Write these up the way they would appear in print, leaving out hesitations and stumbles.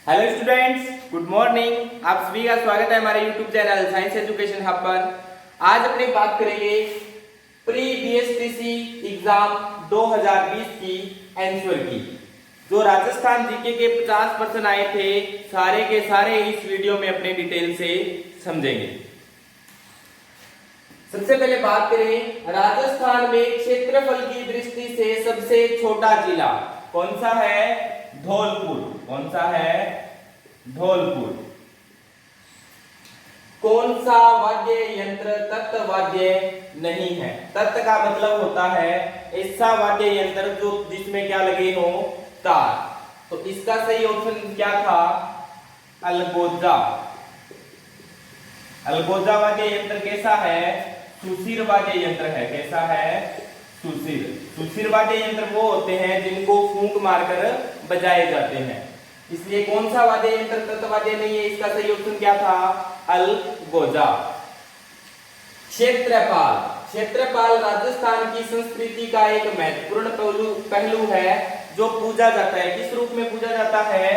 Hello students, good morning. आप सभी का स्वागत है हमारे YouTube channel science education hub पर। आज अपनी बात करेंगे प्री बीएसटीसी एग्जाम 2020 की आंसर की। जो राजस्थान जीके के 50% आए थे, सारे के सारे इस वीडियो में अपने डिटेल से समझेंगे। सबसे पहले बात करें, राजस्थान में क्षेत्रफल की दृष्टि से सबसे छोटा जिला कौन सा है? धौलपुर। कौन सा है? धौलपुर। कौन सा वाद्य यंत्र तत्त वाद्य नहीं है? तत्त का मतलब होता है ऐसा वाद्य यंत्र जो जिसमें क्या लगे हो? तार। तो इसका सही ऑप्शन क्या था? अलगोजा। अलगोजा वाद्य यंत्र कैसा है? सुशिर वाद्य यंत्र है। कैसा है? सुशिर। सुशिर वाद्य यंत्र वो होते हैं जिनको फूंक मारकर बजाए जाते हैं। इसलिए कौन सा वाद्य यंत्र तत्वाद्य नहीं है? इसका सही ऑप्शन क्या था? अलगोजा। क्षेत्रपाल। क्षेत्रपाल राजस्थान की संस्कृति का एक महत्वपूर्ण पहलू है जो पूजा जाता है। किस रूप में पूजा जाता है?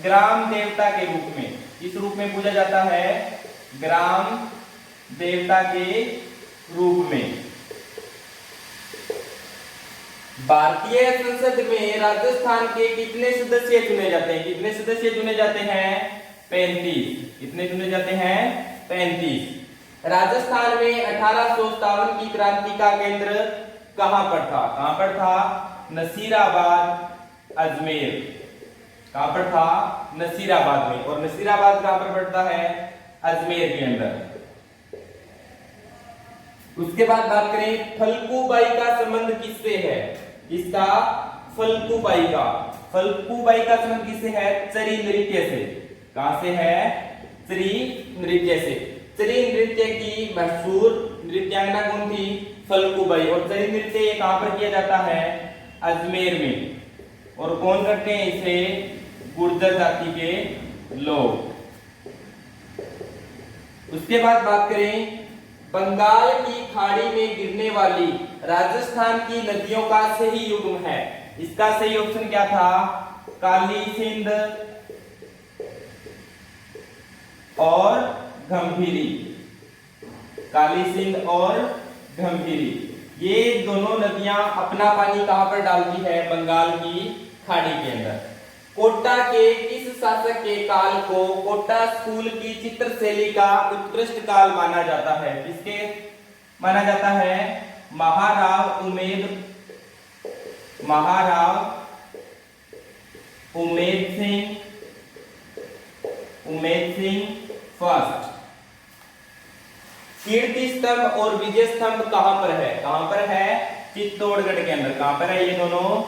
ग्राम देवता के रूप में। किस रूप में पूजा जाता है? ग्राम देवता के रूप में। भारतीय संसद में राजस्थान के कितने सदस्य चुने जाते हैं? कितने सदस्य चुने जाते हैं? 35। कितने चुने जाते हैं? 35। राजस्थान में 1857 की क्रांति का केंद्र कहां पर था? कहां पर था? नसीराबाद, अजमेर। कहां पर था? नसीराबाद में। और नसीराबाद कहां पर पड़ता है? अजमेर के अंदर। उसके बाद बात करें, फल्गुबाई का संबंध किससे है? इसका फल्गुबाई का। फल्गुबाई का संबंध किससे है? चरी नृत्य से। कहां से है? चरी नृत्य से। चरी नृत्य की मशहूर नृत्यांगना कौन थी? फल्गुबाई। और चरी नृत्य ये कहां पर किया जाता है? अजमेर में। और कौन करते हैं इसे? गुर्जर जाति के लोग। उसके बाद बात करें, बंगाल की खाड़ी में गिरने वाली राजस्थान की नदियों का सही युग्म है। इसका सही ऑप्शन क्या था? काली सिंध और गंभीरी। काली सिंध और गंभीरी ये दोनों नदियां अपना पानी कहां पर डालती है? बंगाल की खाड़ी के अंदर। कोटा के किस शासक के काल को कोटा स्कूल की चित्रशैली का उत्कृष्ट काल माना जाता है? किसके माना जाता है? महाराव उमेद सिंह फर्स्ट। कीर्ति स्तंभ और विजय स्तंभ कहां पर है? कहां पर है? चित्तौड़गढ़ के अंदर। कहां पर है ये दोनों?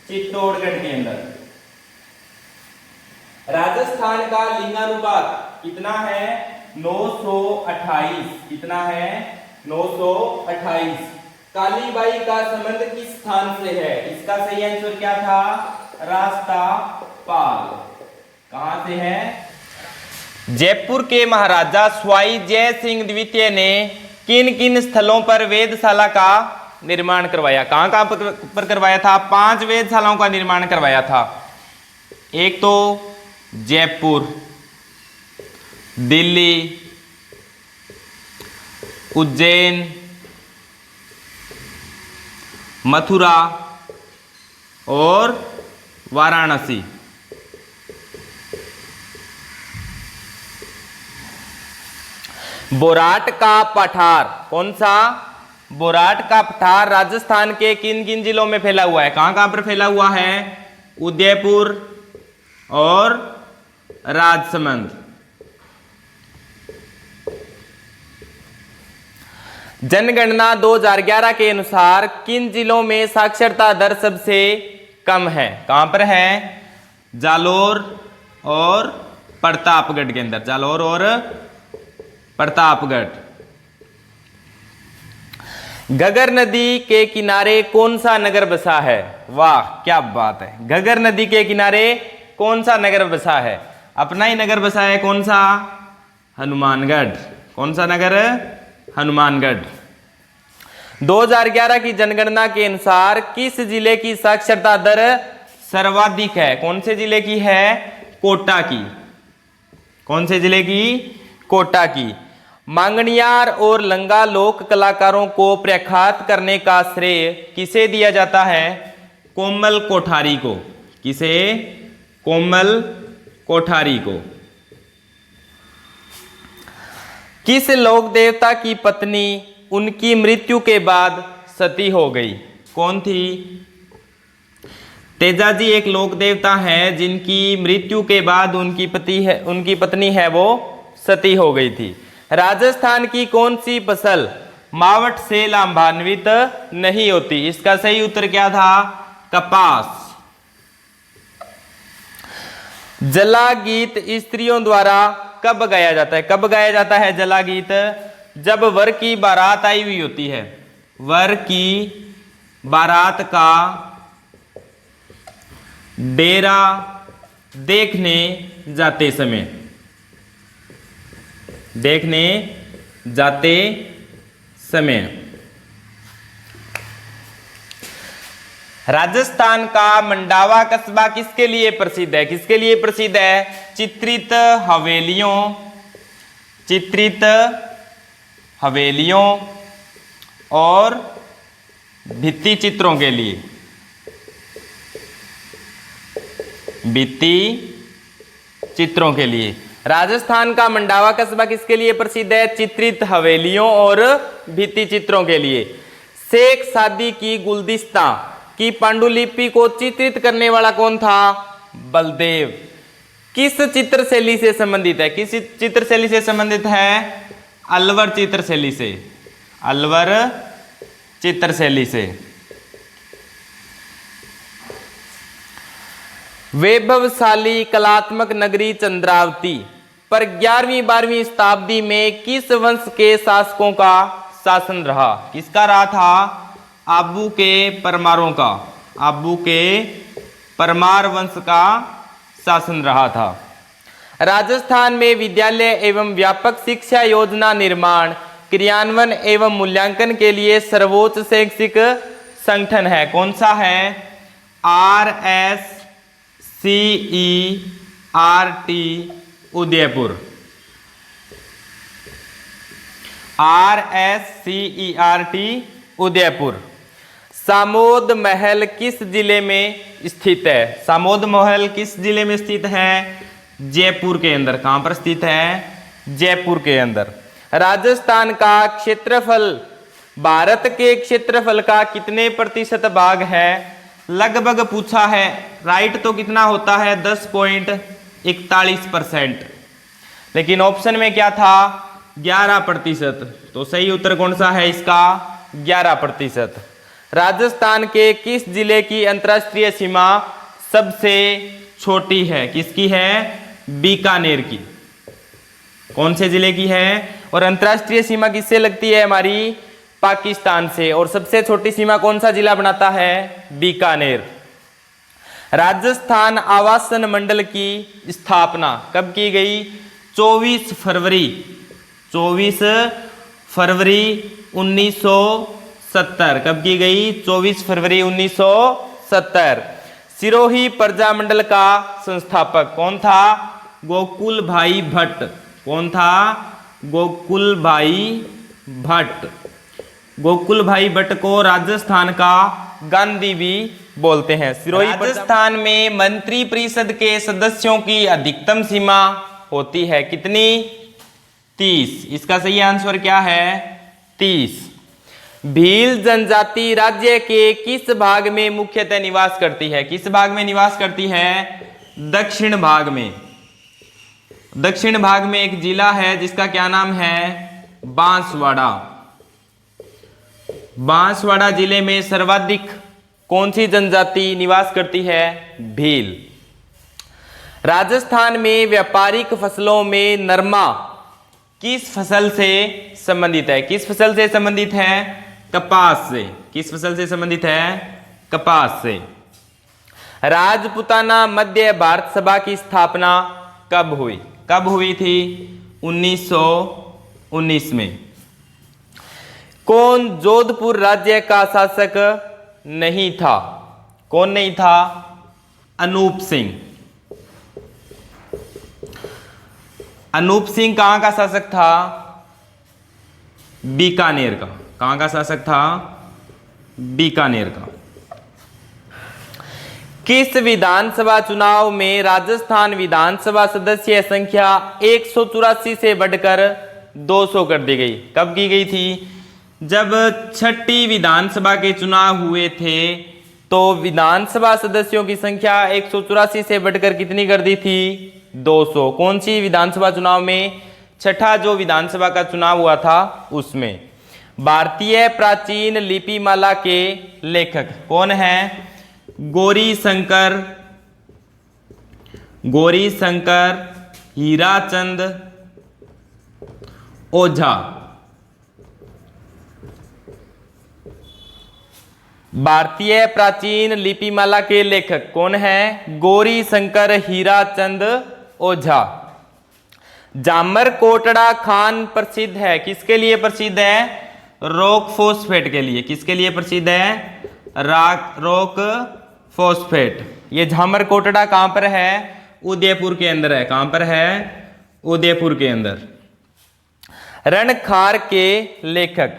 चित्तौड़गढ़ के अंदर। राजस्थान का लिंगानुपात कितना है? 928। कितना है? 928। कालीबाई का संबंध किस स्थान से है? इसका सही आंसर क्या था? रास्तापाल। कहां से है? जयपुर के महाराजा स्वाई जय सिंह द्वितीय ने किन किन स्थलों पर वेधशाला का निर्माण करवाया? कहां कहां पर करवाया था? 5 वेधशालाओं का निर्माण करवाया था। एक तो जयपुर, दिल्ली, उज्जैन, मथुरा और वाराणसी। बोराट का पठार कौन सा? बोराट का पठार राजस्थान के किन किन जिलों में फैला हुआ है? कहां कहां पर फैला हुआ है? उदयपुर और राजसमंद। जनगणना 2011 के अनुसार किन जिलों में साक्षरता दर सबसे कम है? कहां पर है? जालोर और प्रतापगढ़ के अंदर। जालोर और प्रतापगढ़। घग्गर नदी के किनारे कौन सा नगर बसा है? वाह क्या बात है! घग्गर नदी के किनारे कौन सा नगर बसा है? अपना ही नगर बसा है। कौन सा? हनुमानगढ़। कौन सा नगर? हनुमानगढ़। 2011 की जनगणना के अनुसार किस जिले की साक्षरता दर सर्वाधिक है? कौन से जिले की है? कोटा की। कौन से जिले की? कोटा की। मांगणियार और लंगा लोक कलाकारों को प्रख्यात करने का श्रेय किसे दिया जाता है? कोमल कोठारी को। किसे? कोमल कोठारी को। किस लोक देवता की पत्नी उनकी मृत्यु के बाद सती हो गई? कौन थी? तेजाजी एक लोक देवता है जिनकी मृत्यु के बाद उनकी पत्नी है वो सती हो गई थी। राजस्थान की कौन सी फसल मावठ से लाभान्वित नहीं होती? इसका सही उत्तर क्या था? कपास। जला गीत स्त्रियों द्वारा कब गाया जाता है? कब गाया जाता है जला गीत? जब वर की बारात आई हुई होती है। वर की बारात का डेरा देखने जाते समय। देखने जाते समय। राजस्थान का मंडावा कस्बा किसके लिए प्रसिद्ध है? किसके लिए प्रसिद्ध है? चित्रित हवेलियों, चित्रित हवेलियों और भित्ति चित्रों के लिए। भित्ति चित्रों के लिए। राजस्थान का मंडावा कस्बा किसके लिए प्रसिद्ध है? चित्रित हवेलियों और भित्ति चित्रों के लिए। शेख सादी की गुलदिस्ता की पांडुलिपि को चित्रित करने वाला कौन था? बलदेव। किस चित्र शैली से संबंधित है? किस चित्र शैली से संबंधित है? अलवर चित्र शैली से। अलवर चित्र शैली से। वैभवशाली कलात्मक नगरी चंद्रावती पर 11वीं-12वीं शताब्दी में किस वंश के शासकों का शासन रहा? किसका रहा था? आबू के परमारों का। आबू के परमार वंश का शासन रहा था। राजस्थान में विद्यालय एवं व्यापक शिक्षा योजना निर्माण, क्रियान्वयन एवं मूल्यांकन के लिए सर्वोच्च शैक्षिक संगठन है। कौन सा है? RSCERT उदयपुर। RSCERT उदयपुर। सामोद महल किस जिले में स्थित है? सामोद महल किस जिले में स्थित है? जयपुर के अंदर। कहां पर स्थित है? जयपुर के अंदर। राजस्थान का क्षेत्रफल भारत के क्षेत्रफल का कितने प्रतिशत भाग है? लगभग पूछा है। राइट तो कितना होता है? 10.41%। लेकिन ऑप्शन में क्या था? 11%। तो सही उत्तर कौन सा है इसका? 11%। राजस्थान के किस जिले की अंतर्राष्ट्रीय सीमा सबसे छोटी है? किसकी है? बीकानेर की। कौन से जिले की है? और अंतर्राष्ट्रीय सीमा किससे लगती है? हमारी पाकिस्तान से। और सबसे छोटी सीमा कौन सा जिला बनाता है? बीकानेर। राजस्थान आवासन मंडल की स्थापना कब की गई? 24 फरवरी 1970। कब की गई? 24 फरवरी 1970। सिरोही प्रजामंडल का संस्थापक कौन था? गोकुल भाई भट्ट। कौन था? गोकुल भाई भट्ट। गोकुल भाई भट्ट को राजस्थान का गांधी भी बोलते हैं। सिरोही राजस्थान में मंत्री परिषद के सदस्यों की अधिकतम सीमा होती है कितनी? 30। इसका सही आंसर क्या है? 30। भील जनजाति राज्य के किस भाग में मुख्यतः निवास करती है? किस भाग में निवास करती है? दक्षिण भाग में। दक्षिण भाग में एक जिला है जिसका क्या नाम है? बांसवाड़ा। बांसवाड़ा जिले में सर्वाधिक कौन सी जनजाति निवास करती है? भील। राजस्थान में व्यापारिक फसलों में नरमा किस फसल से संबंधित है? किस फसल से संबंधित है? कपास से। किस फसल से संबंधित है? कपास से। राजपूताना मध्य भारत सभा की स्थापना कब हुई? कब हुई थी? 1919 में। कौन जोधपुर राज्य का शासक नहीं था? कौन नहीं था? अनूप सिंह। अनूप सिंह कहां का शासक था? बीकानेर का। कहां का शासक था? बीकानेर का। किस विधानसभा चुनाव में राजस्थान विधानसभा सदस्य संख्या 184 से बढ़कर 200 कर दी गई? कब की गई थी? जब छठी विधानसभा के चुनाव हुए थे तो विधानसभा सदस्यों की संख्या 184 से बढ़कर कितनी कर दी थी? 200। कौन सी विधानसभा चुनाव में? छठा जो विधानसभा का चुनाव हुआ था उसमें। भारतीय प्राचीन लिपिमाला के लेखक कौन है? गौरी शंकर हीराचंद ओझा। भारतीय प्राचीन लिपिमाला के लेखक कौन है? गौरी शंकर हीराचंद ओझा। जामर कोटड़ा खान प्रसिद्ध है, किसके लिए प्रसिद्ध है? रॉक फॉस्फेट के लिए। किसके लिए प्रसिद्ध है? Rock phosphate. ये जामर कोटड़ा कहां पर है? उदयपुर के अंदर है। कहां पर है? उदयपुर के अंदर। रणखार के लेखक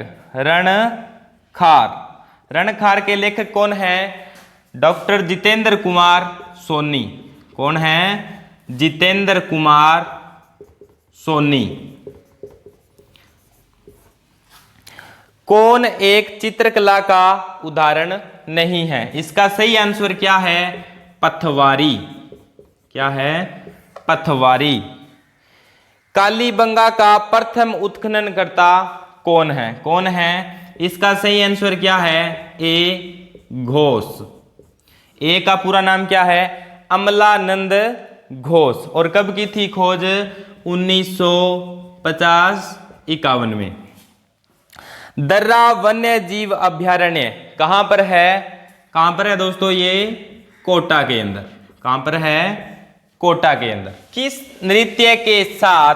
रणखार के लेखक कौन है? डॉक्टर जितेंद्र कुमार सोनी। कौन है? जितेंद्र कुमार सोनी। कौन एक चित्रकला का उदाहरण नहीं है? इसका सही आंसर क्या है? पथवारी। क्या है? पथवारी। कालीबंगा का प्रथम उत्खननकर्ता कौन है? कौन है? इसका सही आंसर क्या है? ए घोष। ए का पूरा नाम क्या है? अमलानंद घोष। और कब की थी खोज? 1950-51 में। दर्रा वन्य जीव अभ्यारण्य कहां पर है? कहां पर है दोस्तों? ये कोटा के अंदर। कहां पर है? कोटा के अंदर। किस नृत्य के साथ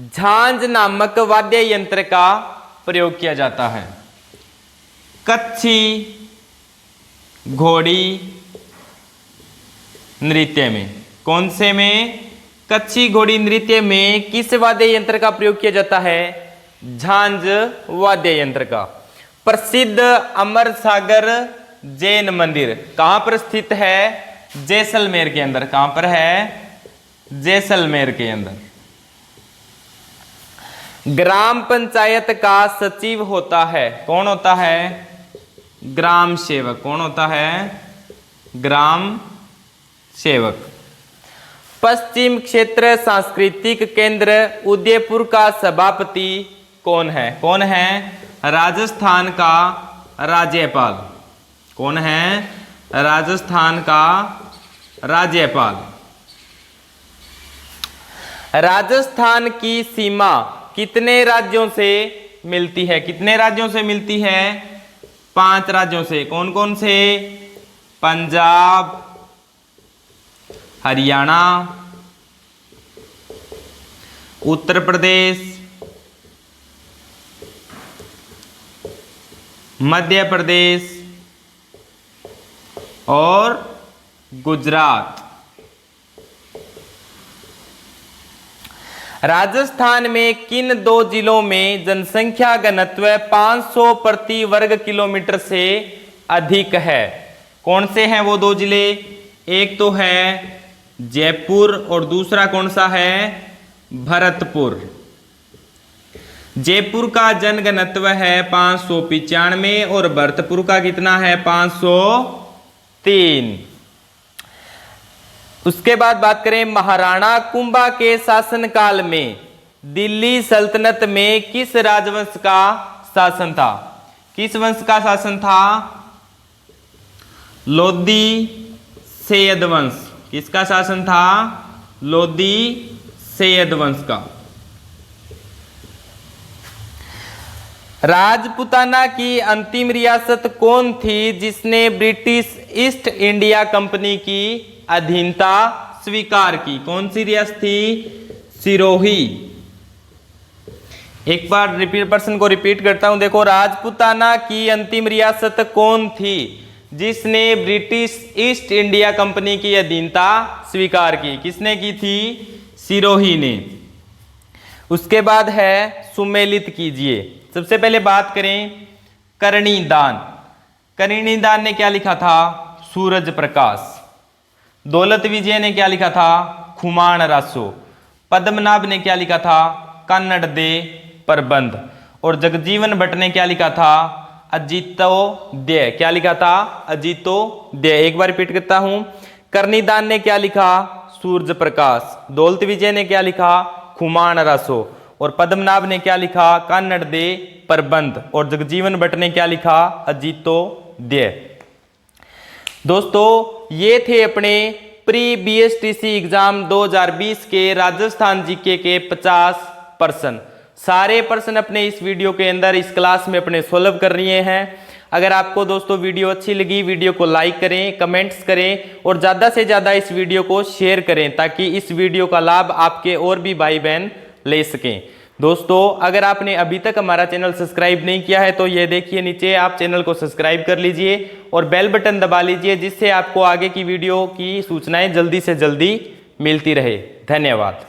झांझ नामक वाद्य यंत्र का प्रयोग किया जाता है? कच्छी घोड़ी नृत्य में। कौन से में? कच्छी घोड़ी नृत्य में किस वाद्य यंत्र का प्रयोग किया जाता है? झांझ वाद्य यंत्र का। प्रसिद्ध अमर सागर जैन मंदिर कहां पर स्थित है? जैसलमेर के अंदर। कहां पर है? जैसलमेर के अंदर। ग्राम पंचायत का सचिव होता है, कौन होता है? ग्राम सेवक। कौन होता है? ग्राम सेवक। पश्चिम क्षेत्र सांस्कृतिक केंद्र उदयपुर का सभापति कौन है? कौन है? राजस्थान का राज्यपाल। कौन है? राजस्थान का राज्यपाल। राजस्थान की सीमा कितने राज्यों से मिलती है? कितने राज्यों से मिलती है? 5 राज्यों से। कौन कौन से? पंजाब, हरियाणा, उत्तर प्रदेश, मध्य प्रदेश और गुजरात। राजस्थान में किन 2 जिलों में जनसंख्या घनत्व 500 प्रति वर्ग किलोमीटर से अधिक है? कौन से हैं वो 2 जिले? एक तो है जयपुर और दूसरा कौन सा है? भरतपुर। जयपुर का जनघनत्व है 595 और भरतपुर का कितना है? 503। उसके बाद बात करें महाराणा कुंभा के शासनकाल में दिल्ली सल्तनत में किस राजवंश का शासन था? किस वंश का शासन था? लोधी सैयद वंश। किसका शासन था? लोधी सैयद वंश का। राजपुताना की अंतिम रियासत कौन थी जिसने ब्रिटिश ईस्ट इंडिया कंपनी की अधीनता स्वीकार की? कौन सी रियासत थी? सिरोही। एक बार प्रश्न को रिपीट करता हूं, देखो, राजपुताना की अंतिम रियासत कौन थी जिसने ब्रिटिश ईस्ट इंडिया कंपनी की अधीनता स्वीकार की? किसने की थी? सिरोही ने। उसके बाद है सुमेलित कीजिए। सबसे पहले बात करें करणी दान। करणी दान ने क्या लिखा था? सूरज प्रकाश। दौलत विजय ने क्या लिखा था? खुमान रासो। पद्मनाभ ने क्या लिखा था? कन्नड़ दे प्रबंध। और जगजीवन भट्ट ने क्या लिखा था? अजितोदय। क्या लिखा था? अजितोदय। एक बार रिपीट करता हूं, करनीदान ने क्या लिखा? सूरज प्रकाश। दौलत विजय ने क्या लिखा? खुमान रासो। और पद्मनाभ ने क्या लिखा? कन्नड़ दे प्रबंध। और जगजीवन भट्ट ने क्या लिखा? अजितोदय। दोस्तों ये थे अपने प्री BSTC एग्जाम 2020 के राजस्थान जीके के 50 प्रश्न। सारे प्रश्न अपने इस वीडियो के अंदर इस क्लास में अपने सोल्व कर रहे हैं। अगर आपको दोस्तों वीडियो अच्छी लगी, वीडियो को लाइक करें, कमेंट्स करें और ज़्यादा से ज़्यादा इस वीडियो को शेयर करें ताकि इस वीडियो का लाभ आपके और भी भाई बहन ले सकें। दोस्तों अगर आपने अभी तक हमारा चैनल सब्सक्राइब नहीं किया है तो ये देखिए नीचे आप चैनल को सब्सक्राइब कर लीजिए और बेल बटन दबा लीजिए, जिससे आपको आगे की वीडियो की सूचनाएं जल्दी से जल्दी मिलती रहे। धन्यवाद।